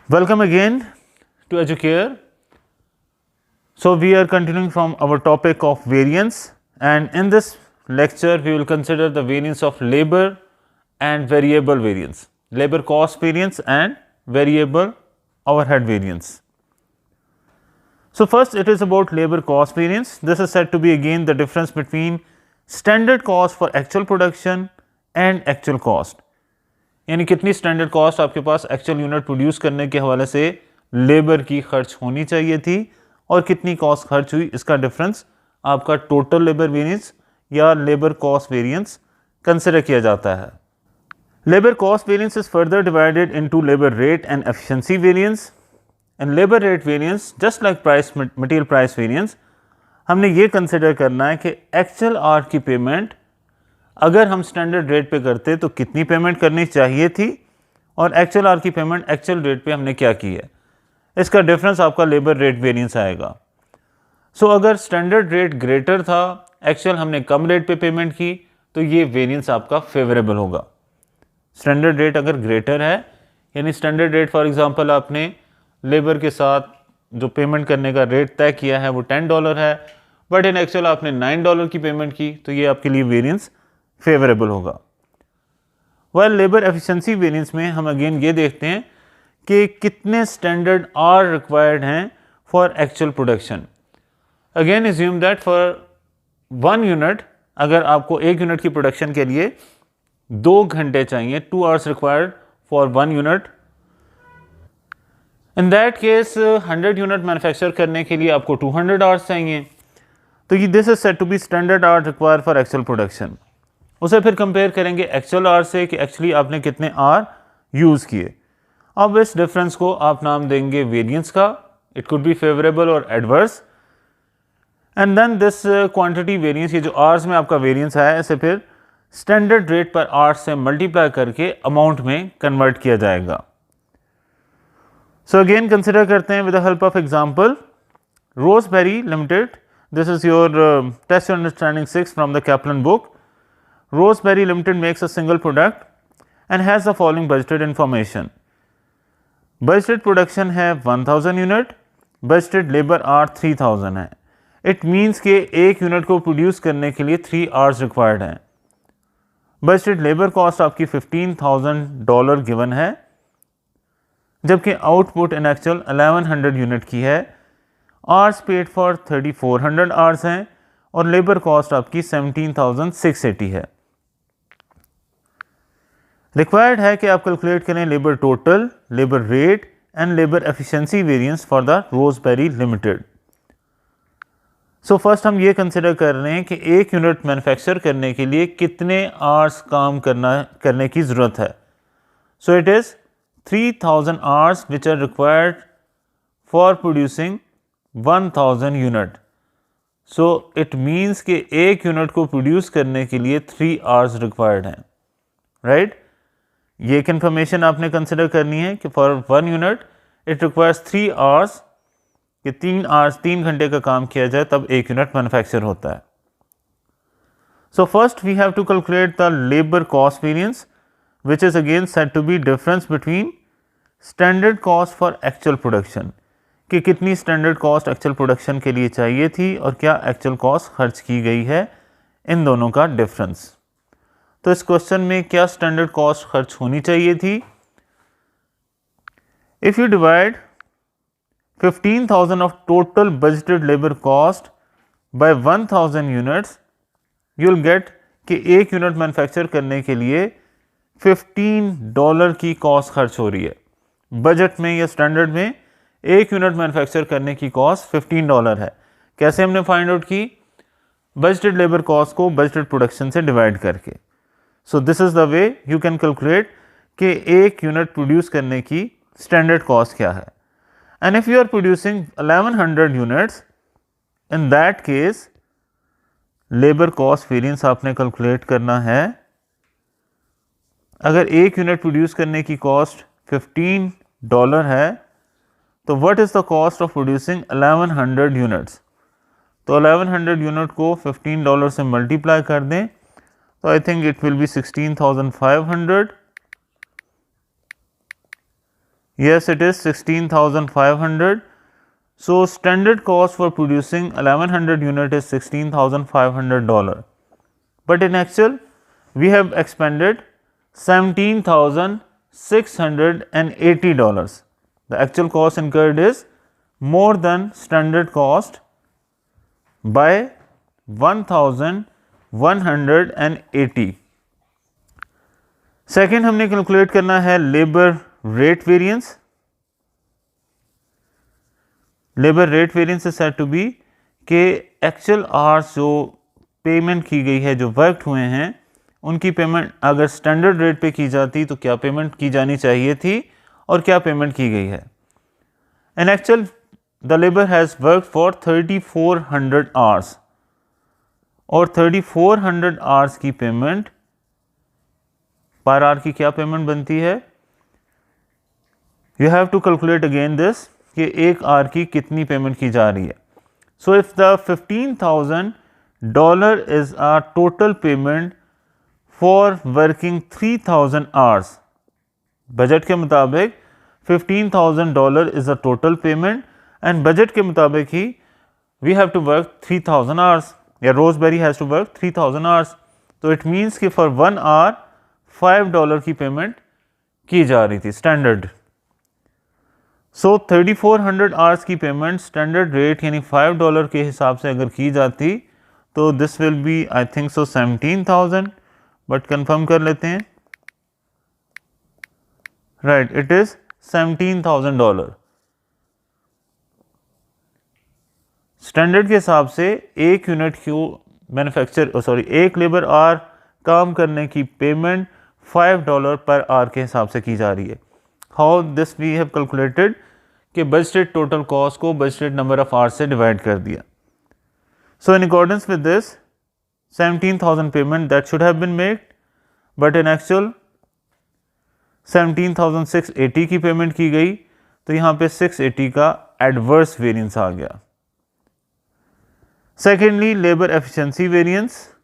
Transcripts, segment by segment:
Welcome again to Educare. So we are continuing from our topic of variance, and in this lecture we will consider the variance of labor and variable variance, labor cost variance and variable overhead variance. So first it is about labor cost variance. This is said to be again the difference between standard cost for actual production and actual cost. यानी कितनी standard cost आपके पास actual unit produce करने के हवाले से labour की खर्च होनी चाहिए थी और कितनी कॉस्ट खर्च हुई, इसका डिफरेंस आपका टोटल लेबर वेरिएंस या लेबर कॉस्ट वेरिएंस कंसिडर किया जाता है. Labour cost variance is further divided into labour rate and efficiency variance and labour rate variance just like price material price variance. हमने ये कंसिडर करना है कि एक्चुअल आवर की पेमेंट अगर हम स्टैंडर्ड रेट पे करते तो कितनी पेमेंट करनी चाहिए थी और एक्चुअल आवर की पेमेंट एक्चुअल रेट पे हमने क्या की है, इसका डिफरेंस आपका लेबर रेट वेरिएंस आएगा. सो अगर स्टैंडर्ड रेट ग्रेटर था, एक्चुअल हमने कम रेट पे पेमेंट की, तो ये वेरिएंस आपका फेवरेबल होगा. स्टैंडर्ड रेट अगर ग्रेटर है यानी स्टैंडर्ड रेट फॉर एग्जांपल आपने लेबर के साथ जो पेमेंट करने का रेट तय किया है वो $10 है, बट इन एक्चुअल आपने $9 की पेमेंट की, तो ये आपके लिए वेरिएंस फेवरेबल होगा. वेल लेबर एफिशिएंसी वेरिएंस में हम अगेन ये देखते हैं कि कितने स्टैंडर्ड आर रिक्वायर्ड हैं for actual production. Again assume that for 1 unit, अगर आपको 1 यूनिट की प्रोडक्शन के लिए 2 घंटे चाहिए, 2 hours required for 1 unit. In that case 100 unit manufacture करने के लिए आपको 200 आवर्स चाहिए. तो ये this is said to be standard hour required for actual production. उसे फिर कंपेयर करेंगे एक्चुअल आवर से कि एक्चुअली आपने कितने आवर यूज़ किए. अब इस डिफरेंस को आप नाम देंगे वेरिएंस का. It could be favourable or adverse. And then this quantity variance, ये जो आवर्स में आपका वेरिएंस आया, इसे फिर स्टैंडर्ड रेट पर आवर्स से मल्टीप्लाई करके अमाउंट में कन्वर्ट किया जाएगा. सो अगेन कंसिडर करते हैं with the help of example. Roseberry limited, this is your test understanding 6 from the Kaplan book. Roseberry Limited makes a single product and has the following budgeted information. Budgeted production है 1000 unit, budgeted labor hour 3000 है. It means कि एक unit को produce करने के लिए 3 hours required हैं. budgeted labor cost आपकी $15,000 गिवन है, जबकि आउटपुट इन एक्चुअल 1100 यूनिट की है. आवर्स पेड फॉर 3400 आवर्स हैं और लेबर कॉस्ट आपकी 17,680 है. रिक्वायर्ड है कि आप कैलकुलेट करें labour total, labour rate and labour efficiency variance for the Roseberry limited. So first हम ये कंसिडर कर रहे हैं कि एक यूनिट मैन्युफैक्चर करने के लिए कितने आवर्स काम करने की ज़रूरत है. So it is 3000 hours which are required for producing 1000 unit. So it means कि एक यूनिट को प्रोड्यूस करने के लिए 3 आवर्स रिक्वायर्ड हैं, राइट. ये एक इन्फॉर्मेशन आपने कंसिडर करनी है कि for 1 unit it requires 3 hours, कि 3 घंटे का काम किया जाए तब एक यूनिट मैन्युफैक्चर होता है. So first we have to calculate the labour cost variance which is again said to be difference between standard cost for actual production, कि कितनी स्टैंडर्ड कॉस्ट एक्चुअल प्रोडक्शन के लिए चाहिए थी और क्या एक्चुअल कॉस्ट खर्च की गई है, इन दोनों का डिफरेंस. तो इस क्वेश्चन में क्या स्टैंडर्ड कॉस्ट खर्च होनी चाहिए थी. If you divide 15,000 of total budgeted labour cost by 1000 units, you will get कि एक यूनिट मैन्युफैक्चर करने के लिए $15 की कॉस्ट खर्च हो रही है. बजट में या स्टैंडर्ड में एक यूनिट मैन्युफैक्चर करने की कॉस्ट $15 है. कैसे हमने फाइंड आउट की? बजटेड लेबर कॉस्ट को बजटेड प्रोडक्शन से डिवाइड करके. So this is the way you can calculate कि एक यूनिट प्रोड्यूस करने की स्टैंडर्ड कॉस्ट क्या है. And if you are producing 1100 units, in that case labour cost variance आपने कैलकुलेट करना है. अगर एक यूनिट प्रोड्यूस करने की कॉस्ट $15 है, तो what is the cost of producing 1100 units. तो 1100 यूनिट को $15 से मल्टीप्लाई कर दें, तो I think it will be 16,500 Yes, it is 16,500. So standard cost for producing 1100 unit is $16,500. But in actual, we have expended $17,680. The actual cost incurred is more than standard cost by 1180. Second हमने calculate करना है labour rate variance. Labour rate variance is said to be के actual hours जो payment की गई है, जो work हुए हैं, उनकी पेमेंट अगर स्टैंडर्ड रेट पे की जाती तो क्या पेमेंट की जानी चाहिए थी और क्या पेमेंट की गई है. इन actual the labour has work for 3400 hours और 3400 आवर्स की पेमेंट पर आवर की क्या पेमेंट बनती है. You have to calculate again this कि एक आवर की कितनी पेमेंट की जा रही है. So if the $15,000 is a total payment for working 3000 hours. Budget के मुताबिक $15,000 is a total payment and budget के मुताबिक ही we have to work 3000 hours या Roseberry has to work 3000 hours. तो इट मीन्स कि फॉर 1 आवर $5 की payment की जा रही थी स्टैंडर्ड. सो 3400 आवर्स की पेमेंट स्टैंडर्ड रेट यानी $5 के हिसाब से अगर की जाती तो this will be I think so 17,000, but confirm कर लेते हैं. Right, it is $17,000. स्टैंडर्ड के हिसाब से एक यूनिट क्यू एक लेबर आवर काम करने की पेमेंट $5 पर आवर के हिसाब से की जा रही है. How this we have calculated कि बजटेड टोटल कॉस्ट को बजटेड नंबर ऑफ आवर्स से डिवाइड कर दिया. So in accordance with this 17,000 payment that should have been made, but in actual 17,680 की पेमेंट की गई. तो यहाँ पे 680 का एडवर्स वेरिएंस आ गया. Secondly labour efficiency variance.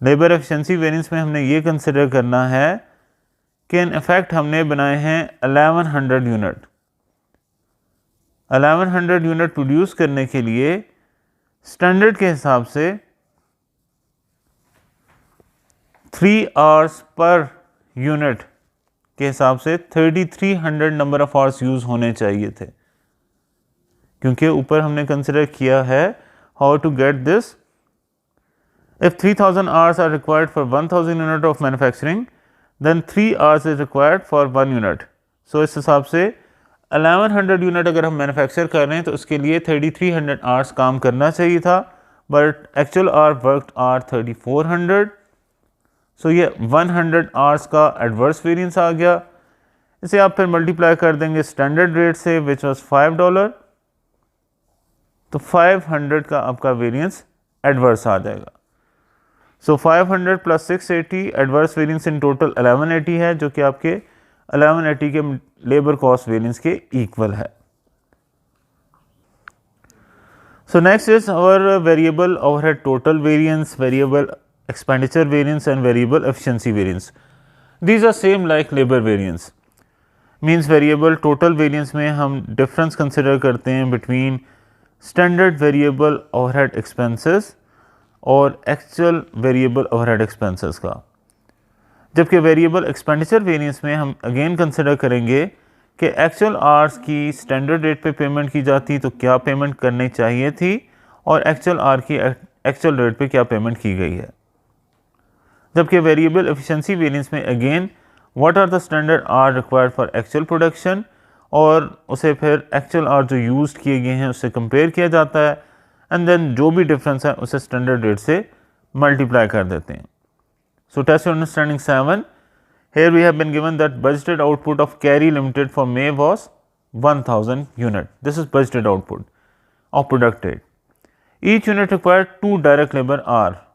Labour efficiency variance में हमने ये कंसिडर करना है कि इन इफेक्ट हमने बनाए हैं 1100 यूनिट. 1100 यूनिट प्रोड्यूस करने के लिए स्टैंडर्ड के हिसाब से 3 आवर्स पर यूनिट के हिसाब से 3300 नंबर ऑफ आवर्स यूज़ होने चाहिए थे, क्योंकि ऊपर हमने कंसिडर किया है how to get this. If 3000 hours are required for 1000 unit of manufacturing then 3 hours is required for 1 unit. So इस हिसाब से 1100 यूनिट अगर हम मैन्युफैक्चर कर रहे हैं तो उसके लिए 3300 आवर्स काम करना चाहिए था, but actual hour worked are 3400. So ये 100 आवर्स का एडवर्स वेरिएंस आ गया. इसे आप फिर मल्टीप्लाई कर देंगे स्टैंडर्ड रेट से विच वॉज $5, तो 500 का आपका वेरिएंस एडवर्स आ जाएगा. So 500 plus 680 adverse variance in total 1180 है, जो कि आपके 1180 के लेबर कॉस्ट वेरिएंस के इक्वल है. So next is our variable overhead total variance, variable expenditure variance and variable efficiency variance. These are same like labor variance. Means variable total variance में हम difference consider करते हैं between standard variable overhead expenses और actual variable overhead expenses का. जबकि variable expenditure variance में हम again consider करेंगे कि actual hours की standard rate पे payment की जाती तो क्या payment करनी चाहिए थी और actual hour की actual rate पे क्या payment की गई है. जबकि वेरिएबल एफिशिएंसी वेरिएंस में again what are the standard are required for actual production और उसे फिर एक्चुअल आर जो यूज्ड किए गए हैं उससे कंपेयर किया जाता है एंड देन जो भी डिफरेंस है उसे स्टैंडर्ड रेट से मल्टीप्लाई कर देते हैं. So test your understanding 7. Here we have been given that budgeted output of Carey limited for May was 1000 unit. This is budgeted output of producted. Each unit required 2 direct labour hour.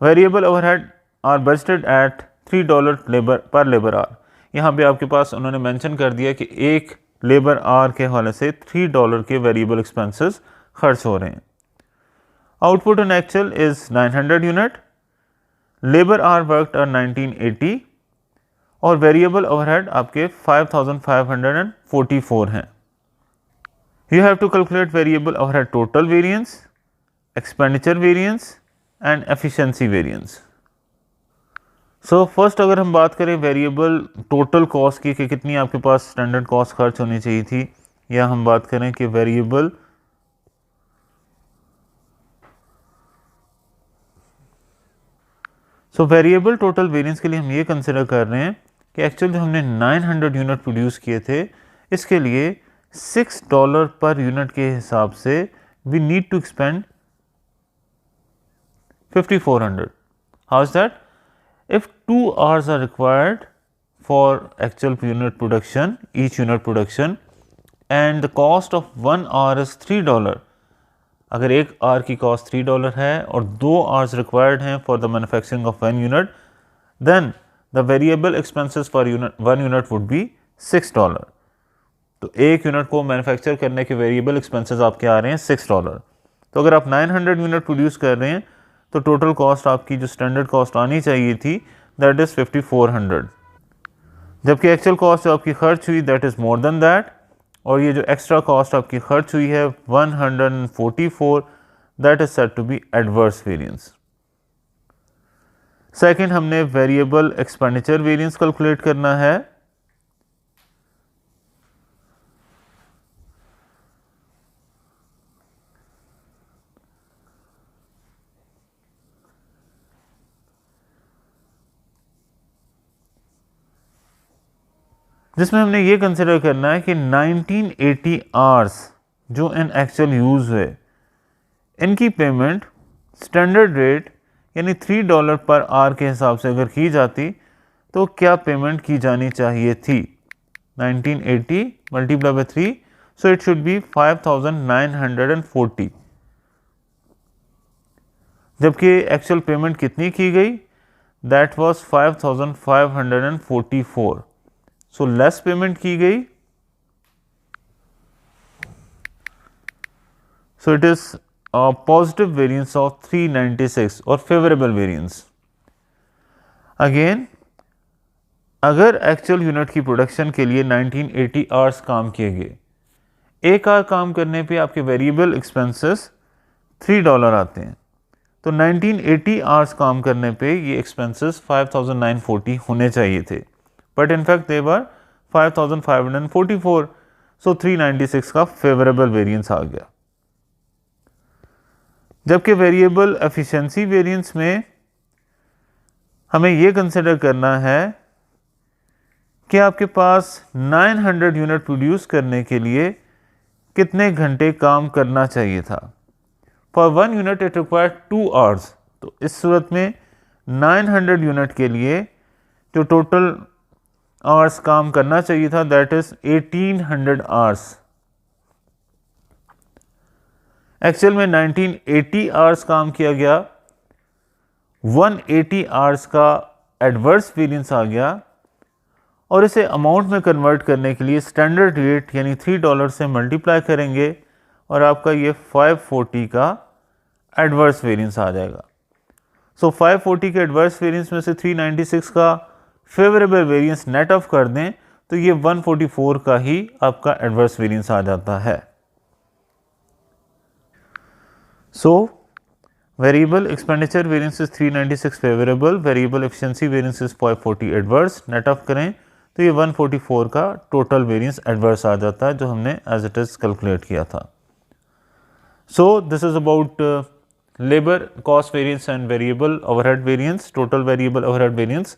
Variable overhead are budgeted at $3 per labour our. यहाँ पे आपके पास उन्होंने mention कर दिया कि एक labour our के हवाले से $3 के वेरिएबल एक्सपेंसेस खर्च हो रहे हैं. Output in actual is 900 unit. Labour hour worked are 1980 और वेरिएबल ओवरहेड आपके 5544 हैं। You have to calculate variable overhead total variance, expenditure variance and efficiency variance. So first अगर हम बात करें वेरिएबल टोटल कॉस्ट की कि कितनी आपके पास स्टैंडर्ड कॉस्ट खर्च होनी चाहिए थी, या हम बात करें कि वेरिएबल वेरिएबल टोटल वेरिएंस के लिए हम ये कंसिडर कर रहे हैं कि एक्चुअली जो हमने 900 यूनिट प्रोड्यूस किए थे, इसके लिए $6 पर यूनिट के हिसाब से we need to expend 5400. How is that? If 2 hours are required for actual unit production, each unit production, and the cost of 1 hour is $3, अगर 1 hour की कॉस्ट $3 है और 2 hours required हैं for the manufacturing of 1 unit, then the variable expenses for one unit would be $6. तो एक unit को manufacture करने के वेरिएबल एक्सपेंसेस आपके आ रहे हैं $6. तो अगर आप 900 यूनिट प्रोड्यूस कर रहे हैं तो टोटल कॉस्ट आपकी जो स्टैंडर्ड कॉस्ट आनी चाहिए थी दैट इज़ 5400, जबकि एक्चुअल कॉस्ट जो आपकी खर्च हुई that is more than that, और ये जो एक्स्ट्रा कॉस्ट आपकी खर्च हुई है 144, that is said to be adverse variance. Second, हमने वेरिएबल एक्सपेंडिचर वेरिएंस कैलकुलेट करना है। जिसमें हमने ये कंसिडर करना है कि 1980 आवर्स जो इन एक्चुअल यूज़ हुए, इनकी पेमेंट स्टैंडर्ड रेट यानी $3 पर आवर के हिसाब से अगर की जाती तो क्या पेमेंट की जानी चाहिए थी। 1980 multiply by 3, so it should be 5940, जबकि एक्चुअल पेमेंट कितनी की गई, that was 5544, so less payment की गई, so it is positive variance of 396 और फेवरेबल वेरिएंस। अगेन अगर एक्चुअल यूनिट की प्रोडक्शन के लिए 1980 आवर्स काम किए गए, एक आवर काम करने पे आपके वेरिएबल एक्सपेंसेस $3 आते हैं, तो 1980 आवर्स काम करने पे ये एक्सपेंसेस 5940 होने चाहिए थे, बट इनफैक्ट दे वर 5544, सो 396 का फेवरेबल वेरिएंस आ गया। जबकि वेरिएबल एफिशिएंसी वेरिएंस में हमें ये कंसिडर करना है कि आपके पास 900 यूनिट प्रोड्यूस करने के लिए कितने घंटे काम करना चाहिए था। For 1 unit it required 2 hours, तो इस सूरत में 900 यूनिट के लिए जो टोटल आवर्स काम करना चाहिए था दैट इज 1800 आवर्स। एक्चुअल में 1980 आवर्स काम किया गया, 180 आवर्स का एडवर्स वेरिएंस आ गया, और इसे अमाउंट में कन्वर्ट करने के लिए स्टैंडर्ड रेट यानी $3 से मल्टीप्लाई करेंगे और आपका ये 540 का एडवर्स वेरिएंस आ जाएगा। सो 540 के एडवर्स वेरिएंस में से 396 का फेवरेबल वेरिएंस नेट ऑफ कर दें तो ये 144 का ही आपका एडवर्स वेरिएंस आ जाता है। So variable expenditure variance is 396 favourable, variable efficiency variance is 540 adverse, net off करें तो ये 144 का टोटल वेरिएंस एडवर्स आ जाता है जो हमने एज इट इज कैलकुलेट किया था। So this is about labor cost variance and variable overhead variance, total variable overhead variance.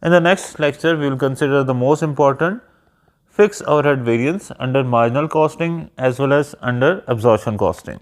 In the next lecture, we will consider the most important fixed overhead variance under marginal costing as well as under absorption costing.